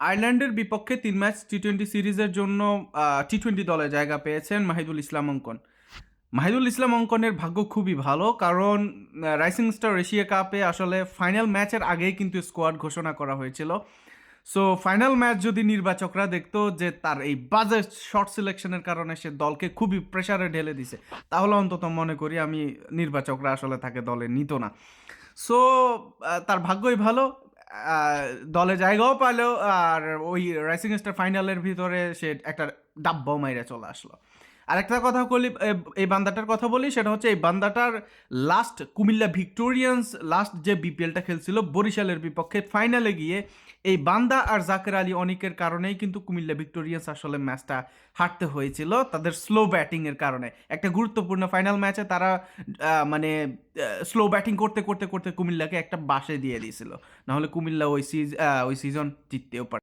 আয়ারল্যান্ডের বিপক্ষে ৩ ম্যাচ টি-20 সিরিজের জন্য টি-20 দলে জায়গা পেয়েছেন মাহিদুল ইসলাম অঙ্কন। মাহিদুল ইসলাম অঙ্কনের ভাগ্য খুবই ভালো, কারণ রাইজিং স্টার এশিয়া কাপে আসলে ফাইনাল ম্যাচের আগেই কিন্তু স্কোয়াড ঘোষণা করা হয়েছিল। সো ফাইনাল ম্যাচ যদি নির্বাচকরা দেখতো যে তার এই বাজে শর্ট সিলেকশনের কারণে সে দলকে খুবই প্রেসারে ঢেলে দিছে, তাহলে অন্তত মনে করি আমি নির্বাচকরা আসলে তাকে দলে নিত না। সো তার ভাগ্যই ভালো, আহ, দলে জায়গাও পাইলো, আর ওই রাইজিং স্টার ফাইনালের ভিতরে সে একটা ডাব্বাও মাইরা চলে আসলো। আরেকটা কথা বলি, এই বান্দাটার কথা বলি, সেটা হচ্ছে এই বান্দাটার লাস্ট কুমিল্লা ভিক্টোরিয়ান্স লাস্ট যে বিপিএলটা খেলছিল বরিশালের বিপক্ষে ফাইনালে গিয়ে এই বান্দা আর জাকের আলী অনিকের কারণেই কিন্তু কুমিল্লা ভিক্টোরিয়ান্স আসলে ম্যাচটা হারতে হয়েছিল, তাদের স্লো ব্যাটিংয়ের কারণে। একটা গুরুত্বপূর্ণ ফাইনাল ম্যাচে তারা মানে স্লো ব্যাটিং করতে করতে করতে কুমিল্লাকে একটা বাসে দিয়ে দিয়েছিল, নাহলে কুমিল্লা ওই সিজন জিততেও পারে।